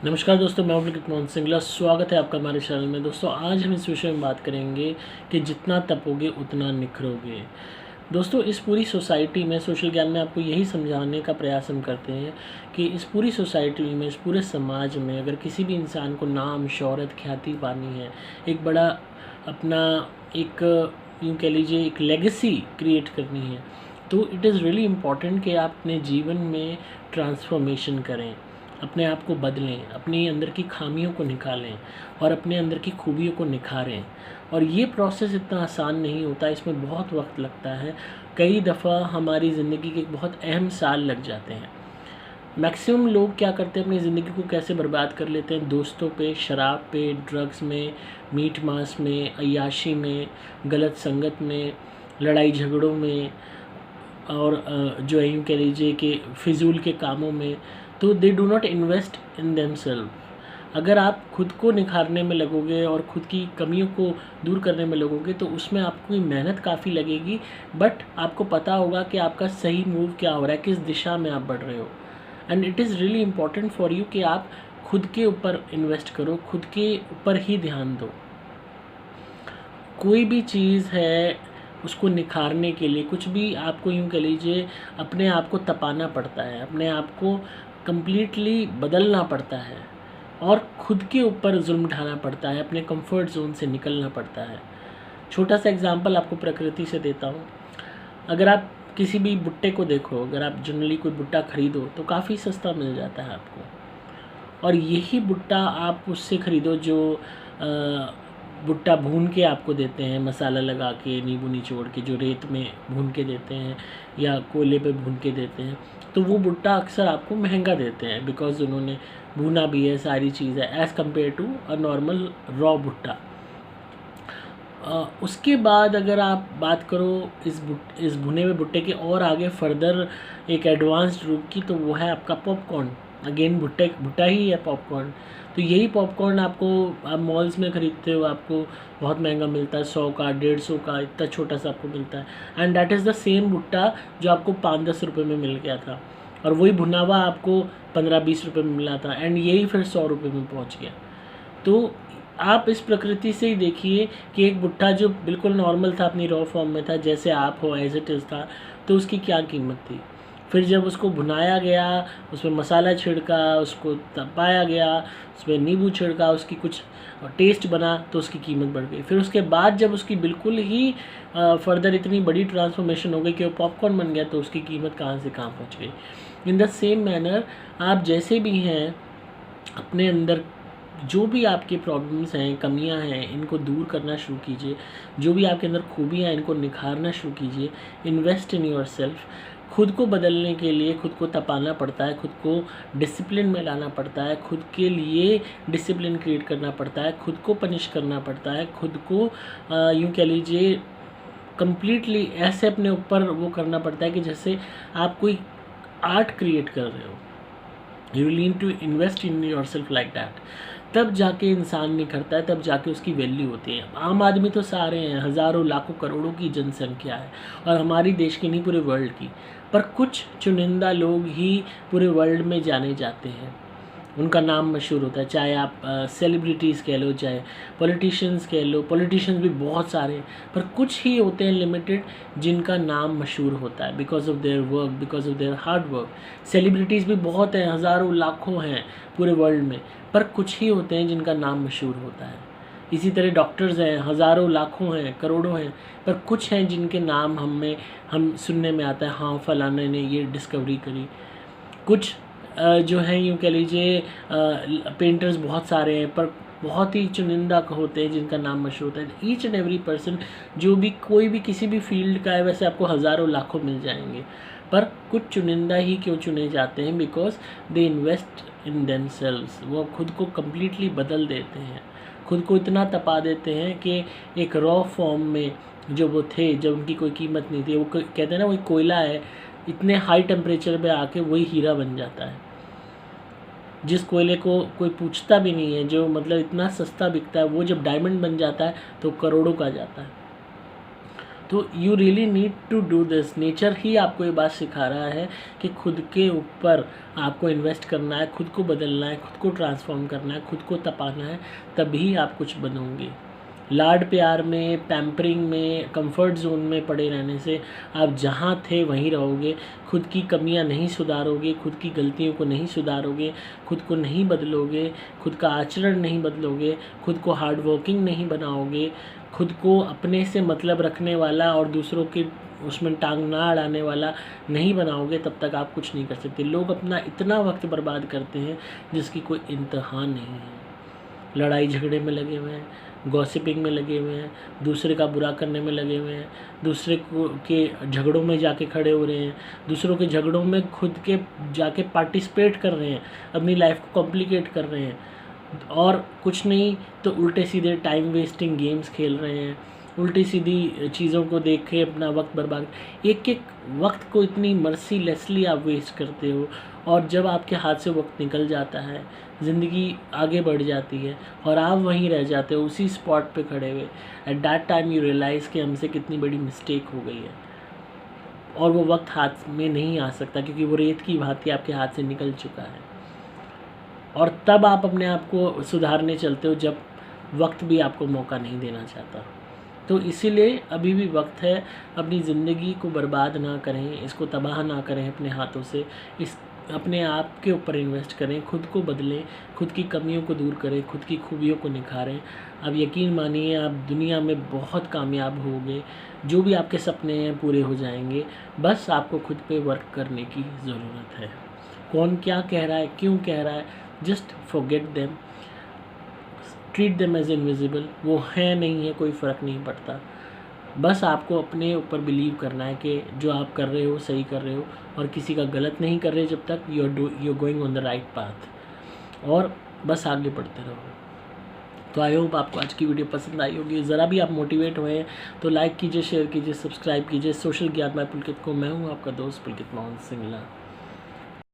नमस्कार दोस्तों, मैं पुलकित मोहन सिंगला। स्वागत है आपका हमारे चैनल में। दोस्तों, आज हम इस विषय में बात करेंगे कि जितना तपोगे उतना निखरोगे। दोस्तों, इस पूरी सोसाइटी में सोशल ज्ञान में आपको यही समझाने का प्रयास हम करते हैं कि इस पूरी सोसाइटी में, इस पूरे समाज में अगर किसी भी इंसान को नाम, शोहरत, ख्याति पानी है, एक बड़ा अपना एक यूँ कह लीजिए एक लेगेसी क्रिएट करनी है, तो इट इज़ रियली इम्पॉर्टेंट कि आप अपने जीवन में ट्रांसफॉर्मेशन करें, अपने आप को बदलें, अपने अंदर की खामियों को निकालें और अपने अंदर की खूबियों को निखारें। और ये प्रोसेस इतना आसान नहीं होता, इसमें बहुत वक्त लगता है। कई दफ़ा हमारी ज़िंदगी के एक बहुत अहम साल लग जाते हैं। मैक्सिमम लोग क्या करते हैं, अपनी ज़िंदगी को कैसे बर्बाद कर लेते हैं? दोस्तों पे, शराब पे, ड्रग्स में, मीट मांस में, अय्याशी में, गलत संगत में, लड़ाई झगड़ों में और जो है यूँ कह लीजिए कि फ़िज़ूल के कामों में। तो they do not invest in themselves. अगर आप खुद को निखारने में लगोगे और खुद की कमियों को दूर करने में लगोगे तो उसमें आपकी मेहनत काफ़ी लगेगी, बट आपको पता होगा कि आपका सही मूव क्या हो रहा है, किस दिशा में आप बढ़ रहे हो। And it is really important for you कि आप खुद के ऊपर इन्वेस्ट करो, खुद के ऊपर ही ध्यान दो। कोई भी चीज़ है उसको निखारने के लिए कुछ भी आपको यूँ कह लीजिए अपने आप को तपाना पड़ता है, अपने आप को कम्प्लीटली बदलना पड़ता है और खुद के ऊपर जुल्म उठाना पड़ता है, अपने कंफर्ट जोन से निकलना पड़ता है। छोटा सा एग्जांपल आपको प्रकृति से देता हूँ। अगर आप किसी भी भुट्टे को देखो, अगर आप जनरली कोई भुट्टा खरीदो तो काफ़ी सस्ता मिल जाता है आपको, और यही भुट्टा आप उससे ख़रीदो जो भुट्टा भून के आपको देते हैं, मसाला लगा के, नींबू निचोड़ के, जो रेत में भून के देते हैं या कोयले पे भून के देते हैं, तो वो भुट्टा अक्सर आपको महंगा देते हैं बिकॉज़ उन्होंने भुना भी है, सारी चीज़ है, as compare to a normal raw भुट्टा। उसके बाद अगर आप बात करो इस भुने हुए भुट्टे के और आगे फर्दर एक एडवांस्ड रूप की, तो वो है आपका पॉपकॉर्न। अगेन भुट्टा ही है पॉपकॉर्न। तो यही पॉपकॉर्न आपको आप मॉल्स में ख़रीदते हो, आपको बहुत महंगा मिलता है, 100 का, 150 का, इतना छोटा सा आपको मिलता है। And that is the same भुट्टा जो आपको 5-10 रुपये में मिल गया था, और वही भुना हुआ आपको 15-20 रुपये में मिला था, एंड यही फिर 100 रुपये में पहुंच गया। तो आप इस प्रकृति से ही देखिए कि एक भुट्टा जो बिल्कुल नॉर्मल था, अपनी रॉ फॉर्म में था, जैसे आप हो, एज इट इज़ था, तो उसकी क्या कीमत थी। फिर जब उसको भुनाया गया, उसमें मसाला छिड़का, उसको तपाया गया, उसमें नींबू छिड़का, उसकी कुछ टेस्ट बना, तो उसकी कीमत बढ़ गई। फिर उसके बाद जब उसकी बिल्कुल ही फर्दर इतनी बड़ी ट्रांसफॉर्मेशन हो गई कि वो पॉपकॉर्न बन गया, तो उसकी कीमत कहाँ से कहाँ पहुँच गई। इन द सेम मैनर आप जैसे भी हैं, अपने अंदर जो भी आपकी प्रॉब्लम्स हैं, कमियां हैं, इनको दूर करना शुरू कीजिए। जो भी आपके अंदर खूबियां हैं, इनको निखारना शुरू कीजिए। Invest in your self. खुद को बदलने के लिए खुद को तपाना पड़ता है, खुद को डिसिप्लिन में लाना पड़ता है, खुद के लिए डिसिप्लिन क्रिएट करना पड़ता है, खुद को पनिश करना पड़ता है, खुद को यूँ कह लीजिए कम्प्लीटली ऐसे अपने ऊपर वो करना पड़ता है कि जैसे आप कोई आर्ट क्रिएट कर रहे हो। You need to invest in yourself like that. तब जाके इंसान निखरता है, तब जाके उसकी वैल्यू होती है। आम आदमी तो सारे हैं, हज़ारों लाखों करोड़ों की जनसंख्या है, और हमारी देश की नहीं पूरे वर्ल्ड की, पर कुछ चुनिंदा लोग ही पूरे वर्ल्ड में जाने जाते हैं, उनका नाम मशहूर होता है। चाहे आप सेलिब्रिटीज़ कह लो, चाहे पॉलिटिशियंस कह लो, पॉलिटिशियंस भी बहुत सारे हैं, पर कुछ ही होते हैं लिमिटेड जिनका नाम मशहूर होता है because of their work, because of their hard work. Celebrities भी बहुत हैं, हज़ारों लाखों हैं पूरे वर्ल्ड में, पर कुछ ही होते हैं जिनका नाम मशहूर होता है। इसी तरह डॉक्टर्स हैं, हज़ारों लाखों हैं, करोड़ों हैं, पर कुछ हैं जिनके नाम हम सुनने में आता है, हाँ फलाने ने ये डिस्कवरी करी। कुछ जो हैं यूँ कह लीजिए पेंटर्स बहुत सारे हैं, पर बहुत ही चुनिंदा होते हैं जिनका नाम मशहूर होता है। ईच एंड एवरी पर्सन जो भी कोई भी किसी भी फील्ड का है, वैसे आपको हज़ारों लाखों मिल जाएंगे, पर कुछ चुनिंदा ही क्यों चुने जाते हैं? Because they invest in themselves. वो खुद को कम्प्लीटली बदल देते हैं, खुद को इतना तपा देते हैं कि एक रॉ फॉर्म में जो वो थे, जब उनकी कोई कीमत नहीं थी, वो कहते हैं ना वही कोयला है, इतने हाई टेम्परेचर पे आके वही हीरा बन जाता है। जिस कोयले को कोई पूछता भी नहीं है, जो मतलब इतना सस्ता बिकता है, वो जब डायमंड बन जाता है तो करोड़ों का जाता है। तो you really need to do this. Nature ही आपको ये बात सिखा रहा है कि खुद के ऊपर आपको इन्वेस्ट करना है, खुद को बदलना है, खुद को ट्रांसफॉर्म करना है, खुद को तपाना है, तभी आप कुछ बनोगे। लाड प्यार में, पैम्परिंग में, कंफर्ट जोन में पड़े रहने से आप जहाँ थे वहीं रहोगे। खुद की कमियां नहीं सुधारोगे, खुद की गलतियों को नहीं सुधारोगे, खुद को नहीं बदलोगे, खुद का आचरण नहीं बदलोगे, खुद को हार्ड वर्किंग नहीं बनाओगे, खुद को अपने से मतलब रखने वाला और दूसरों के उसमें टांग ना अड़ाने वाला नहीं बनाओगे, तब तक आप कुछ नहीं कर सकते। लोग अपना इतना वक्त बर्बाद करते हैं जिसकी कोई इंतहा नहीं है। लड़ाई झगड़े में लगे हुए हैं, गॉसिपिंग में लगे हुए हैं, दूसरे का बुरा करने में लगे हुए हैं, दूसरे को के झगड़ों में जाके खड़े हो रहे हैं, दूसरों के झगड़ों में खुद के जाके पार्टिसिपेट कर रहे हैं, अपनी लाइफ को कॉम्प्लिकेट कर रहे हैं, और कुछ नहीं तो उल्टे सीधे टाइम वेस्टिंग गेम्स खेल रहे हैं, उल्टी सीधी चीज़ों को देख के अपना वक्त बर्बाद। एक एक वक्त को इतनी मर्सीलेसली आप वेस्ट करते हो, और जब आपके हाथ से वक्त निकल जाता है, ज़िंदगी आगे बढ़ जाती है और आप वहीं रह जाते हो उसी स्पॉट पे खड़े हुए। At that time you realise कि हमसे कितनी बड़ी मिस्टेक हो गई है, और वो वक्त हाथ में नहीं आ सकता क्योंकि वो रेत की भांति आपके हाथ से निकल चुका है। और तब आप अपने आप को सुधारने चलते हो जब वक्त भी आपको मौका नहीं देना चाहता। तो इसीलिए अभी भी वक्त है, अपनी ज़िंदगी को बर्बाद ना करें, इसको तबाह ना करें अपने हाथों से। इस अपने आप के ऊपर इन्वेस्ट करें, खुद को बदलें, खुद की कमियों को दूर करें, खुद की खूबियों को निखारें। अब यकीन मानिए आप दुनिया में बहुत कामयाब होंगे, जो भी आपके सपने हैं पूरे हो जाएंगे। बस आपको खुद पे वर्क करने की ज़रूरत है। कौन क्या कह रहा है, क्यों कह रहा है, just forget them, treat them as invisible. वो है नहीं है, कोई फ़र्क नहीं पड़ता। बस आपको अपने ऊपर बिलीव करना है कि जो आप कर रहे हो सही कर रहे हो, और किसी का गलत नहीं कर रहे जब तक you going on the right path, और बस आगे बढ़ते रहो। तो आई होप आपको आज की वीडियो पसंद आई होगी। ज़रा भी आप मोटिवेट हुए तो लाइक कीजिए, शेयर कीजिए, सब्सक्राइब कीजिए। सोशल ज्ञान बाय पुलकित को। मैं हूँ आपका दोस्त पुलकित मोहन सिंगला।